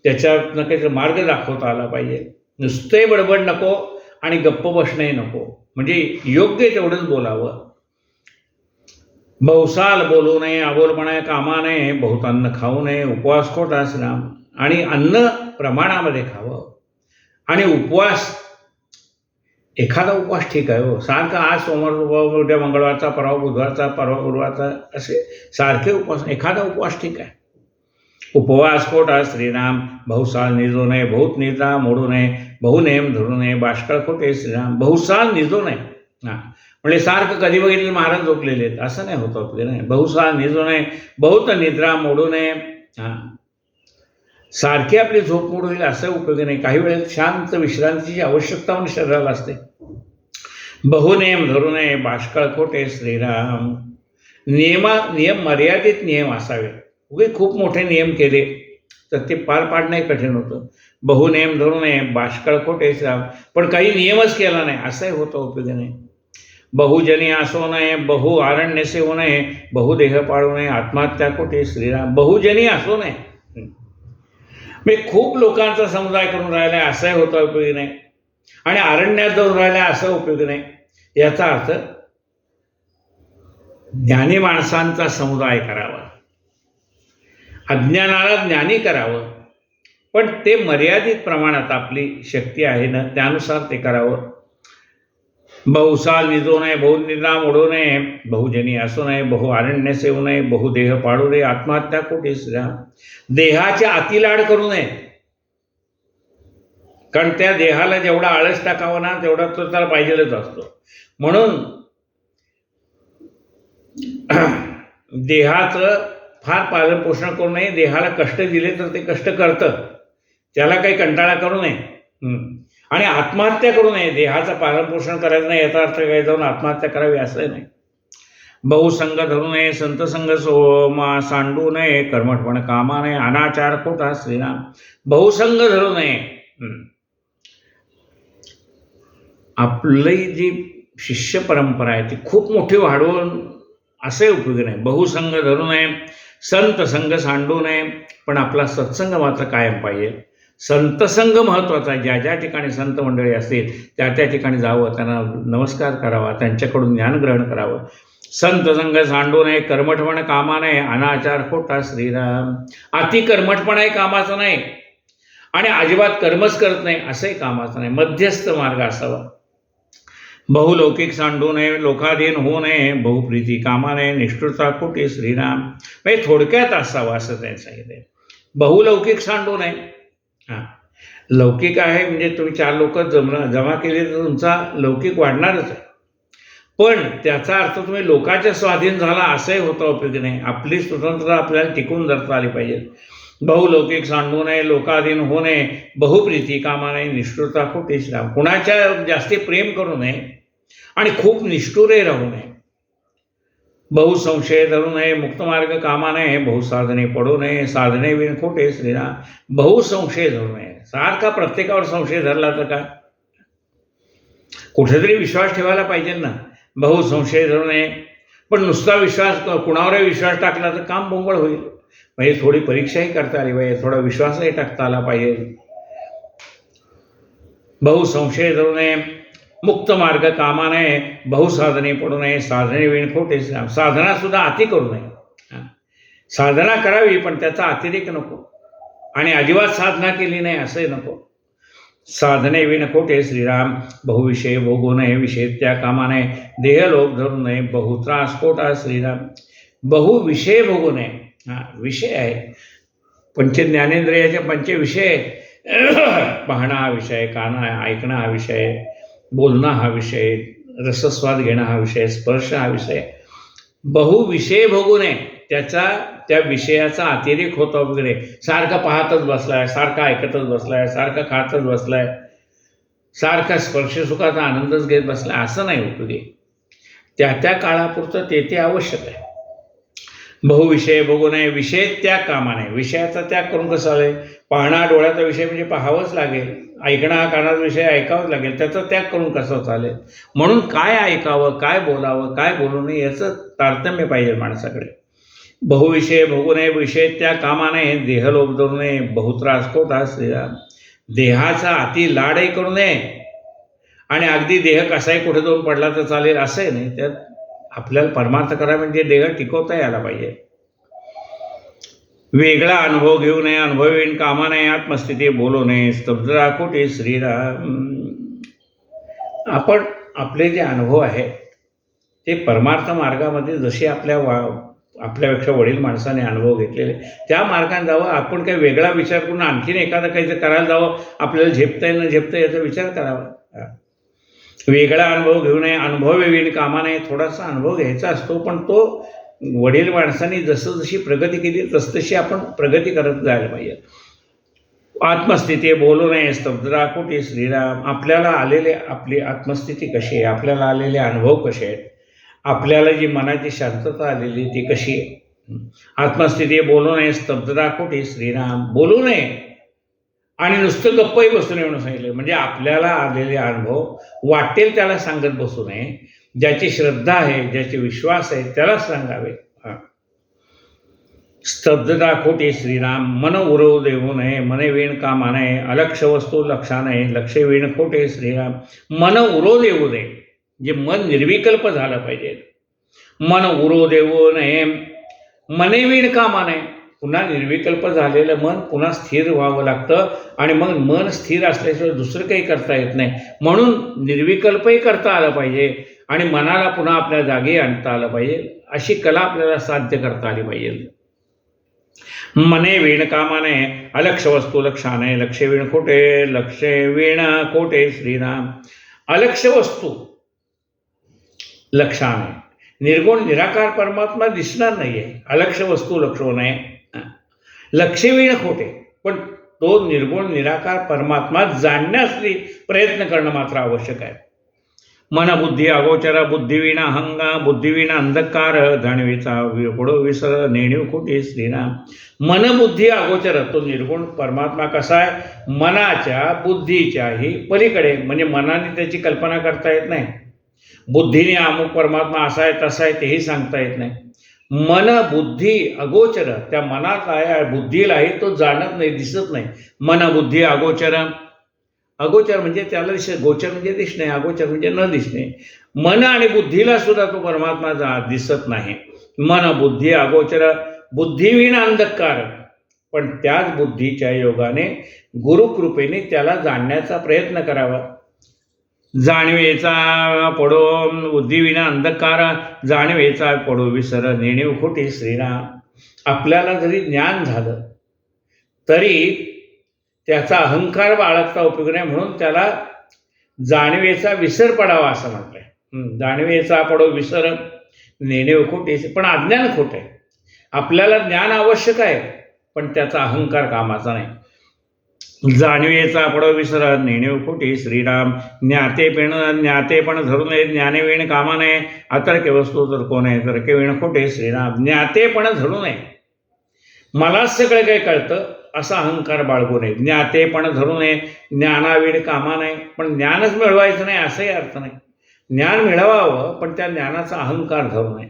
त्याच्यातनं काहीतरी मार्ग दाखवता आला पाहिजे. नुसतंही बडबड नको आणि गप्प बसणंही नको, म्हणजे योग्य तेवढंच बोलावं. बहुसाल बोलू नये, अबोलपणा कामा नये, बहुत अन्न खाऊ नये, उपवास खोटा श्रीराम. आणि अन्न प्रमाणामध्ये खावं. आणि उपवास, एखादा उपवास ठीक आहे हो, सारखं आज सोमवार, उद्या मंगळवारचा, परवा बुधवारचा, परवा गुरुवारचा, असे सारखे उपवास. एखादा उपवास ठीक आहे. उपवास खोटा श्रीराम. बहुसाल निजो नये, बहुत निद्रा मोडू नये, बहुनेम धरू नये, बाष्कळ खोटे श्रीराम. बहुसाल निजो नये, म्हणजे सारखं कधी बघितलं महाराज झोपलेले आहेत असं नाही होतं आपले नाही. बहुसाल निजो नये, बहुत निद्रा मोडू नये. सारखी आपली झोप मोड होईल असं उपयोगी नाही. काही वेळेस शांत विश्रांतीची आवश्यकता पण शरीराला असते. बहुनेम धरू नये, बाष्कळ खोटे श्रीराम. नियम मर्यादित नियम असावे. उगे खूप मोठे नियम केले तर ते पार पाडणंही कठीण होतं. बहुनेम धरू नये बाष्कळ खोटे श्राम, पण काही नियमच केला नाही असंही होतं, उपयोग नाही. बहुजनी असो नये बहु आरण्यसे होऊ नये, बहुदेह पाळू नये आत्महत्या कोठे श्रीराम. बहुजनी असो नये म्हणजे खूप लोकांचा समुदाय करून राहिलाय असंही होता उपयोगी नाही, आणि अरण्यात जाऊन राहिलाय असं उपयोगी नाही. याचा अर्थ ज्ञानी माणसांचा समुदाय करावा, अज्ञानाला ज्ञानी करावं, पण ते मर्यादित प्रमाणात आपली शक्ती आहे ना त्यानुसार ते करावं. बहुसाल निजो नये बहुनिद्रा मोडू नये, बहुजनी असू नये बहु आरण्य सेवू नये, बहुदेह पाडू नये आत्महत्या कोठे श्रीराम. देहाच्या अतिलाड करू नये, कारण त्या देहाला जेवढा आळस टाकावा ना तेवढा तो त्याला पाहिजेलच असतो. म्हणून देहाचं फार पालन पोषण करू नये. देहाला कष्ट दिले तर ते कष्ट करतं, त्याला काही कंटाळा करू नये. आणि आत्महत्या करू नये. देहाचं पालन पोषण करायचं नाही याचा अर्थ काय जाऊन आत्महत्या करावी असं नाही. बहुसंग धरू नये संतसंग सोमा सांडू नये, कर्मठपण कामा नये अनाचार खोटा श्रीराम. बहुसंग धरू नये. आपली जी शिष्य परंपरा आहे ती खूप मोठी वाढवून असे उपयोग नाही. बहुसंग धरू नये, संत संग सांडू नये, पण आपला सत्संग मात्र कायम पाहिजे. संतसंग महत्त्वाचा आहे. ज्या ज्या ठिकाणी संत मंडळी असतील त्या त्या ठिकाणी जावं, त्यांना नमस्कार करावा, त्यांच्याकडून ज्ञान ग्रहण करावं. संत संग सांडू नये, कर्मठपण कामा नये अनाचार खोटा श्रीराम. अति कर्मठपणाही कामाचं नाही आणि अजिबात कर्मच करत नाही असंही कामाचं नाही. मध्यस्थ मार्ग असावा. बहुलौकिक सांडू नये, लोकाधीन होऊ नये, बहुप्रीती कामा नये, निष्ठुरता खोटी श्रीराम. म्हणजे थोडक्यात असावं असं त्यांनी सांगितलं. बहुलौकिक सांडू नये. हां, लौकिक आहे म्हणजे तुम्ही 4 लोक जमा केले तर तुमचा लौकिक वाढणारच आहे, पण त्याचा अर्थ तुम्ही लोकाच्या स्वाधीन झाला असंही होता उपयोगी नाही. आपली स्वतंत्रता आपल्याला टिकून धरता आली पाहिजे. बहुलौकिक सांडू नये, लोकाधीन होऊ नये, बहुप्रीती कामा नये, निष्ठुरता खोटी श्रीराम. कुणाच्या जास्ती प्रेम करू नये आणि खूप निष्ठुरही राहू नये. बहुसंशय धरू नये, मुक्तमार्ग कामा नये, बहुसाधने पडू नये, साधने विण खोटे श्रीराम. बहुसंशय धरू नये. सारखा प्रत्येकावर संशय धरला तर काय, कुठेतरी विश्वास ठेवायला पाहिजे ना. बहुसंशय धरू नये, पण नुसता विश्वास कुणावरही विश्वास टाकला तर काम बोंबळ होईल. म्हणजे थोडी परीक्षाही करता आली पाहिजे, थोडा विश्वासही टाकता आला पाहिजे. बहुसंशय धरू नये, मुक्त मार्ग कामा नये, बहुसाधने पडू नये, साधने विण खोटे श्रीराम. साधना सुद्धा अति करू नये. साधना करावी पण त्याचा अतिरेक नको, आणि अजिबात साधना केली नाही असंही नको. साधने विण खोटे श्रीराम. बहुविषय भोगू नये, विषय त्या कामा नये, देह लोभ धरू नये, बहुत्रास खोटा श्रीराम. बहुविषय भोगू नये. विषय आहे पंचज्ञानेंद्रियाचे 5 विषय. पाहणं हा विषय, काना ऐकणं हा विषय, बोलणं हा विषय, रसस्वाद घेणं हा विषय, स्पर्श हा विषय. बहुविषय भोगू नये. त्या विषयाचा अतिरेक होतो वगैरे. सारखं पाहतच बसलाय, सारखं ऐकतच बसलाय, सारखं खातच बसलाय, सारखा स्पर्शसुखाचा आनंदच घेत बसलाय असं नाही उपयोगी. त्या त्या काळापुरतं ते आवश्यक आहे. बहुविषय बघू नये, विषय त्याग कामा नये. विषयाचा त्याग करून कसं आलंय, पाहणा डोळ्याचा विषय म्हणजे पाहावंच लागेल, ऐकणं हा कानाचा विषय ऐकावंच लागेल, त्याचा त्याग करून कसं चालेल. म्हणून काय ऐकावं, काय बोलावं, काय बोलू नये याचं तारतम्य पाहिजे माणसाकडे. बहुविषय भोगू नये, विषय त्याग कामा नये, देह लोभ धरू नये, बहुत्रास खोटा श्रीराम. देहाचा अति लाडही करू नये आणि अगदी देह कसाही कुठे जाऊन पडला तर चालेल असंही नाही. त्यात आपल्याला परमार्थ करा म्हणजे देह टिकवता यायला पाहिजे. वेगळा अनुभव घेऊ नये, अनुभव येईन कामा नये, आत्मस्थिती बोलू नये, स्तब्ध राखोटे श्रीराम. आपण आपले जे अनुभव आहे ते परमार्थ मार्गामध्ये जसे आपल्यापेक्षा वडील माणसाने अनुभव घेतलेले त्या मार्गाने जावं. आपण काही वेगळा विचार करून आणखीन एखादं काहीतरी करायला जावं, आपल्याला झेपता येईल न झेपता याचा विचार करावा. वेगळा अनुभव घेऊ नये, अनुभव येईन कामा नये. थोडासा अनुभव घ्यायचा असतो, पण तो वडील माणसांनी जशी प्रगती केली तसतशी आपण प्रगती करत जायला पाहिजे. आत्मस्थिती बोलू नये, स्तब्ध राखोटे श्रीराम. आपल्याला आलेले आपली आत्मस्थिती कशी आहे, आपल्याला आलेले अनुभव कसे आहेत, आपल्याला जी मनाची शांतता आलेली ती कशी आहे, आत्मस्थिती बोलू नये, स्तब्धता खोटी श्रीराम, बोलू नये आणि नुसतं गप्पही बसू नये म्हणून सांगितलं. म्हणजे आपल्याला आलेले अनुभव वाटेल त्याला सांगत बसू नये. ज्याची श्रद्धा आहे, ज्याची विश्वास आहे त्यालाच सांगावे. स्तब्धता खोटी श्रीराम, मन उरवू देऊ नये, मने वीण कामा नये, अलक्ष वस्तू लक्षा नये, लक्ष वीण खोटे श्रीराम. मन उरो देऊ नये, जे मन निर्विकल्प झालं पाहिजे. मन उरो देऊ नये, मने वीण कामा नये. पुन्हा निर्विकल्प झालेलं मन पुन्हा स्थिर व्हावं लागतं आणि मग मन स्थिर असल्याशिवाय दुसरं काही करता येत नाही. म्हणून निर्विकल्पही करता आलं पाहिजे आणि मनाला पुन्हा आपल्या जागी आणता आलं पाहिजे. अशी कला आपल्याला साध्य करता आली पाहिजे. मने वीण कामाने, अलक्ष वस्तू लक्षाने, लक्ष वीण खोटे, लक्ष वीण खोटे श्रीराम. अलक्ष वस्तू लक्षाने, निर्गुण निराकार परमात्मा दिसणार नाहीये. अलक्ष वस्तू लक्ष नये, लक्ष वीण खोटे. पण तो निर्गुण निराकार परमात्मा जाणण्यासाठी प्रयत्न करणं मात्र आवश्यक आहे. मन बुद्धी अगोचर, बुद्धिवीणा अहंगा, बुद्धिवीणा अंधकार, जाणवीचा पुढं विसर, नेणीव खोटी श्रीराम. मन बुद्धी अगोचर, तो निर्गुण परमात्मा कसा आहे, मनाच्या बुद्धीच्याही पलीकडे. म्हणजे मनाने त्याची कल्पना करता येत नाही. बुद्धीने अमुक परमात्मा असा आहे तसा आहे तेही सांगता येत नाही. मन बुद्धी अगोचर, त्या मनात आहे बुद्धीलाही तो जाणत नाही, दिसत नाही. मन बुद्धी अगोचर, अगोचर म्हणजे त्याला गोचर म्हणजे दिसणे, अगोचर म्हणजे न दिसणे. मन आणि बुद्धीला सुद्धा तो परमात्मा दिसत नाही. मन बुद्धी अगोचर, बुद्धिवीण अंधकार. पण त्याच बुद्धीच्या योगाने गुरुकृपेने त्याला जाणण्याचा प्रयत्न करावा. जाणवेचा पडो बुद्धिविना अंधकार, जाणवेचा पडो विसर, नेणीव खोटी श्रीराम. आपल्याला जरी ज्ञान झालं तरी त्याचा अहंकार बाळगता उपयोग नाही, म्हणून त्याला जाणवेचा विसर पडावा असं म्हटलंय. जाणवेचा पडो विसर, नेणीव खोटी. पण अज्ञान खोटे. आपल्याला ज्ञान आवश्यक आहे पण त्याचा अहंकार कामाचा नाही. जाणवेचा पडो विसर, नेणीव खोटी श्रीराम. ज्ञातेपण धरू नये, ज्ञानेवीण कामा नये, अतर्क्य वस्तू तर्को नये, तर्कवीण खोटे श्रीराम. ज्ञातेपण धरू नये, मलाच सगळं काही कळतं असा अहंकार बाळगू नये. ज्ञातेपण धरू नये, ज्ञानावीण कामा नये. पण ज्ञानच मिळवायचं नाही असंही अर्थ नाही. ज्ञान मिळवावं पण त्या ज्ञानाचा अहंकार धरू नये.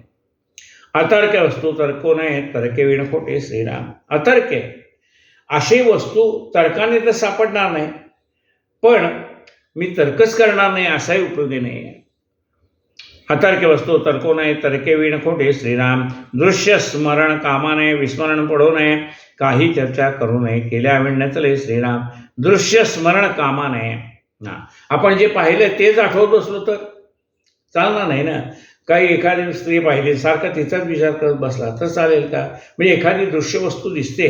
अतर्क्य वस्तू तर्को नये, तर्कवीण खोटे श्रीराम. अतर्क्य अशी वस्तू तर्काने तर सापडणार नाही, पण मी तर्कच करणार नाही असाही उपयोगी नाही. अतर्क्य वस्तू तर्को नये, तर्कवीण खोटे श्रीराम. दृश्य स्मरण कामाने, विस्मरण पडू नये, काही चर्चा करू नये, केल्या विण चले श्रीराम. दृश्य स्मरण कामा नये. आपण जे पाहिलं तेच आठवत बसलो तर चालणार नाही ना. काही एखादी स्त्री पाहिली सारखं तिचाच विचार करत बसला तर चालेल का? म्हणजे एखादी दृश्य वस्तू दिसते,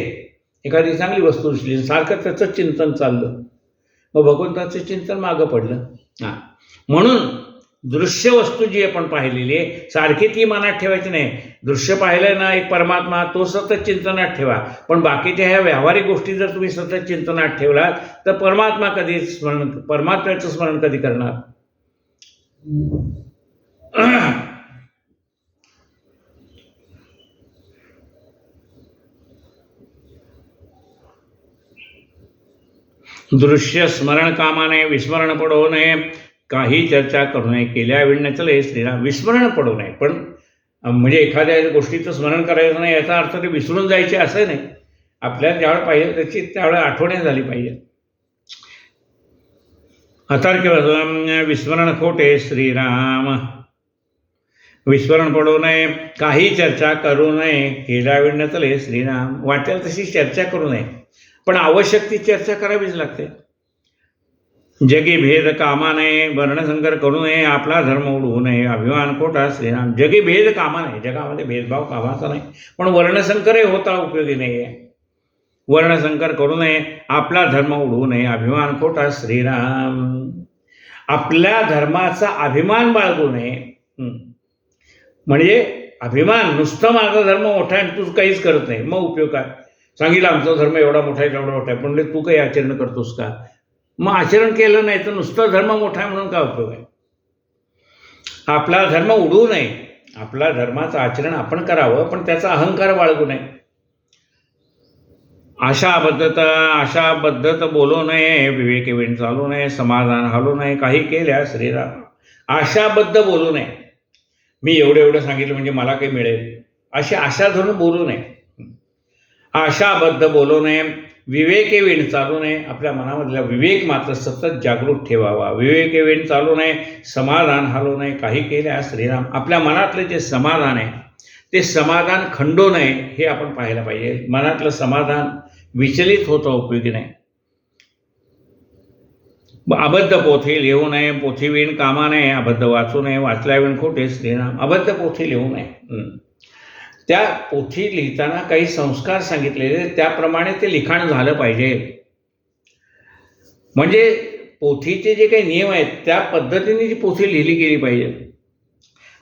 एखादी चांगली वस्तू दिसली, सारखं त्याचं चिंतन चाललं, मग भगवंताचं चिंतन मागं पडलं. म्हणून दृश्य वस्तू जी आपण पाहिलेली आहे सारखी ती मनात ठेवायची नाही. दृश्य पाहिलं ना एक परमात्मा, तो सतत चिंतनात ठेवा. पण बाकीच्या ह्या व्यावहारिक गोष्टी जर तुम्ही सतत चिंतनात ठेवलात तर परमात्म्याचं स्मरण कधी करणार? दृश्य स्मरण कामाने, विस्मरण पडू नये, काही चर्चा करू नये, केल्या विण चले श्रीराम. विस्मरण पडू नये, पण म्हणजे एखाद्या गोष्टीचं स्मरण करायचं नाही याचा अर्थ ते विसरून जायचे असं नाही. आपल्याला ज्यावेळेस पाहिजे त्याची त्यावेळेस आठवण झाली पाहिजे. अतर्क्य विस्मरण खोटे श्रीराम. विस्मरण पडू नये, काही चर्चा करू नये, केल्या विण चले श्रीराम. वाटेल तशी चर्चा करू नये, पण आवश्यक ती चर्चा करावीच लागते. जगी भेद कामा नये, वर्णसंकर करू नये, आपला धर्म उडवू नये, अभिमान खोटा श्रीराम. जगी भेद कामा नये, जगामध्ये भेदभाव कामाचा नाही, पण वर्णसंकरही होता उपयोगी नाही आहे. वर्णसंकर करू नये, आपला धर्म उडवू नये, अभिमान खोटा श्रीराम. आपल्या धर्माचा अभिमान बाळगू नये. म्हणजे अभिमान नुसतं माझा धर्म मोठा आहे तू काहीच करत नाही, मग उपयोग काय? सांगितलं आमचा धर्म एवढा मोठा आहे तेवढा मोठा आहे, पण तू काही आचरण करतोस का? मग आचरण केलं नाही तर नुसतं धर्म मोठा आहे म्हणून काय उपयोग आहे? आपला धर्म उडवू नये, आपला धर्माचं आचरण आपण करावं, पण त्याचा अहंकार बाळगू नये. आशाबद्धत बोलू नये, विवेकी विण चालू नये, समाधान हालू नये, काही केल्या श्रीराम. आशाबद्ध बोलू नये, मी एवढं सांगितलं म्हणजे मला काही मिळेल अशी आशा धरून बोलू नये. आशाबद्ध बोलू नये, विवेकी विण चालू नये, आपल्या मनामधला विवेक मात्र सतत जागृत ठेवावा. विवेकी विण चालू नये, समाधान हालू नये, काही केल्या श्रीराम. आपल्या मनातलं जे समाधान आहे ते समाधान खंडू नये हे आपण पाहायला पाहिजे. मनातलं समाधान विचलित होतं उपयोगी नाही. अबद्ध पोथी लिहू नये, पोथी विण कामा नये, अबद्ध वाचू नये, वाचल्या विण खोटे श्रीराम. अबद्ध पोथी लिहू नये. त्या पोथी लिहिताना काही संस्कार सांगितलेले, त्याप्रमाणे ते लिखाण झालं पाहिजे. म्हणजे पोथीचे जे काही नियम आहेत त्या पद्धतीने ती पोथी लिहिली गेली पाहिजे.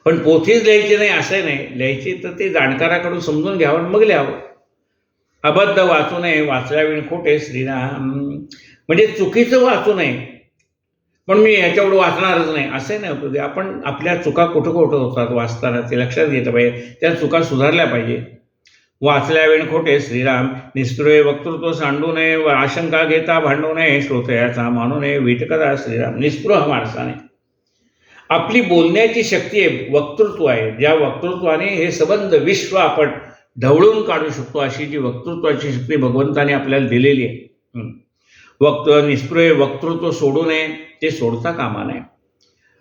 पण पोथीच लिहायची नाही असं नाही, लिहायची तर ते जाणकाराकडून समजून घ्यावं मग लिहावं. अबद्ध वाचू नये, वाचल्या विण खोटे श्रीराम. म्हणजे चुकीचं वाचू नये, पण मी ह्याच्यावर वाचणारच नाही असं नाही. आपण आपल्या चुका कुठं होतात वाचताना ते लक्षात घेतलं पाहिजे, त्या चुका सुधारल्या पाहिजे. वाचल्या वेळ खोटे श्रीराम. निष्ठुरे वक्तृत्व सांडू नये, आशंका घेता भांडू नये, श्रोतयाचा मानू नये, विटकदा श्रीराम. निस्पृह माणसाने आपली बोलण्याची शक्ती आहे, वक्तृत्व आहे, ज्या वक्तृत्वाने हे संबंध विश्व आपण ढवळून काढू शकतो अशी जी वक्तृत्वाची शक्ती भगवंताने आपल्याला दिलेली आहे. निस्पृह वक्तृत्व सोडू नये, ते सोडता कामा नये.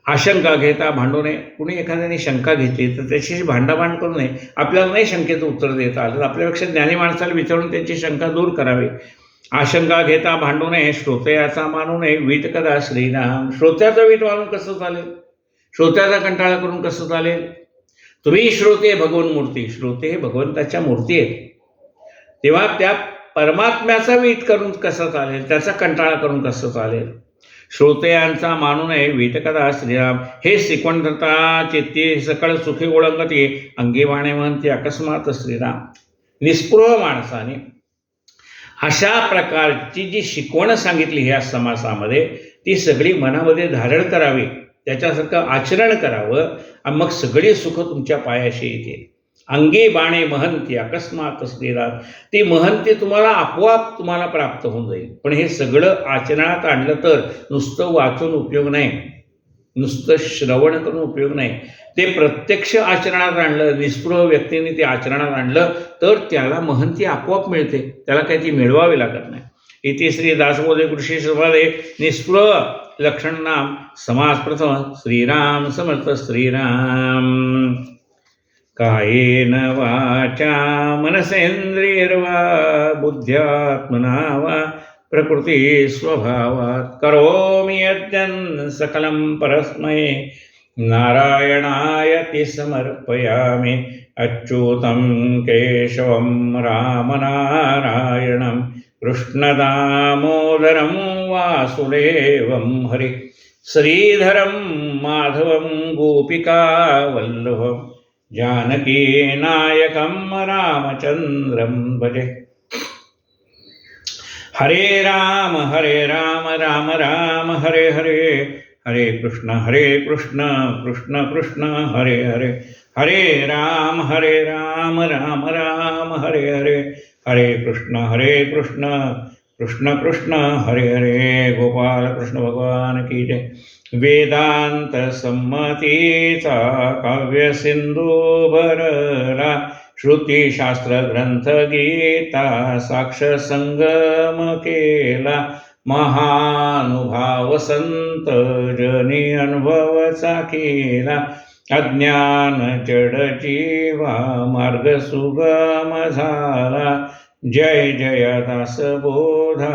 आशंका घेता भांडू नये, कुणी एखाद्याने शंका घेतली तर त्याची भांडाभांड करू नये. आपल्याला नाही शंकेचं उत्तर देता आलं तर आपल्यापेक्षा ज्ञानी माणसाला विचारून त्यांची शंका दूर करावी. आशंका घेता भांडू नये, श्रोतयाचा मानू नये, वीट कदा श्रीराम. श्रोत्याचा वीट मानून कसं चालेल? श्रोत्याचा कंटाळा करून कसं चालेल? तुम्ही श्रोते भगवान मूर्ती, श्रोते हे भगवंताच्या मूर्ती आहेत, तेव्हा त्या परमात्म्याचा वीट करून कसं चालेल? त्याचा कंटाळा करून कसं चालेल? श्रोतयांचा मानू नये, वीटकदा श्रीराम. हे सिकवंदता चित्ती सकळ सुखी ओळंगती, अंगी वाणे म्हणते अकस्मात श्रीराम. निस्पृह माणसाने अशा प्रकारची जी शिकवण सांगितली ह्या समासामध्ये ती सगळी मनामध्ये धारण करावी, त्याच्यासारखं आचरण करावं, आणि मग सगळी सुख तुमच्या पायाशी येते. अंगी बाणे महंती अकस्मात श्रीराम. ती महंती तुम्हाला आपोआप तुम्हाला प्राप्त होऊन जाईल. पण हे सगळं आचरणात आणलं तर नुसतं वाचून उपयोग नाही, नुसतं श्रवण करून उपयोग नाही, ते प्रत्यक्ष आचरणात आणलं, निस्पृह व्यक्तीने ते आचरणात आणलं तर त्याला महंती आपोआप मिळते, त्याला काही ती मिळवावी लागत नाही. इति श्री दासबोधे कृषी सभादे निस्पृह लक्षण नाम समास प्रथम. श्रीराम समर्थ श्रीराम. कायेन वाचा मनसेंद्रियर्वा बुद्ध्यात्मना वा प्रकृती स्वभावात् करोमि यद्यन् सकलं परस्मै नारायणायति समर्पयामि. अच्युतं केशवं रामनारायणं कृष्णदामोदरं वासुदेवं हरि. श्रीधरं माधवं गोपिकावल्लभं जानकी नायकं रामचंद्रं भजे. हरे राम राम राम हरे हरे, हरे कृष्ण कृष्ण कृष्ण हरे हरे. हरे राम राम राम हरे हरे, हरे कृष्ण कृष्ण कृष्ण हरे हरे. गोपाल कृष्ण भगवान की जय. वेदांत संमतीचा काव्य सिंधू भरला, श्रुतीशास्त्र ग्रंथ गीता साक्ष संगम केला. महानुभाव संत जनी अनुभव चाखिला. अज्ञान जड जीवा मार्ग सुगम झाला. जय जय दासबोधा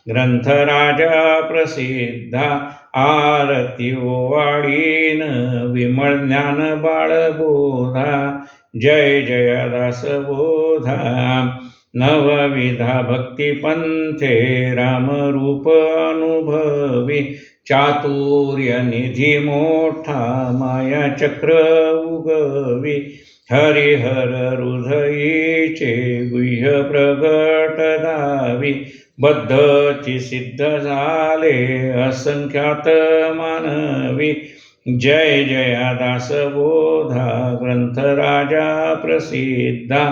ग्रंथ राजा प्रसिद्धा. आरती ओवाळीन विमळ ज्ञान बाळबोधा. जय जय दासबोधा. नवविधा भक्तिपंथे रामरूप अनुभवी. चातुर्य निधी मोठा माया चक्र उगवी. हरिहर हृदयीचे गुह्य प्रगट दावी. बद्धची सिद्ध झाले असंख्यात मानवी. जय जया दासबोधा ग्रंथ राजा प्रसिद्धा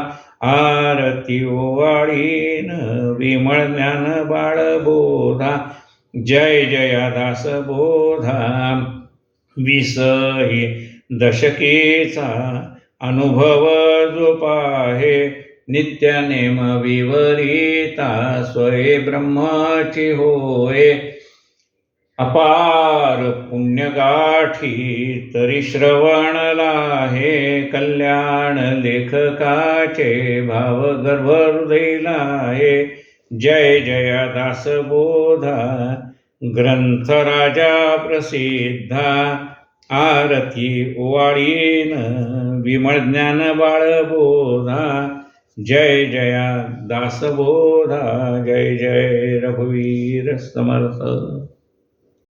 आरती ओवाळीन विमळ ज्ञान बाळबोधा जय जया दासबोधा 20 दशकेचा अनुभव जो पाहे नित्यनेम विवरिता स्वये ब्रह्माची होय अपार पुण्यगाठी तरी श्रवणला हे कल्याण लेखकाचे भाव गर्भ हृदयला हे जय जया दासबोधा ग्रंथ राजा प्रसिद्धा आरती ओवाळीन विमळ ज्ञान बाळबोधा जय जया दासबोधा जय जय रघुवीर समर्थ.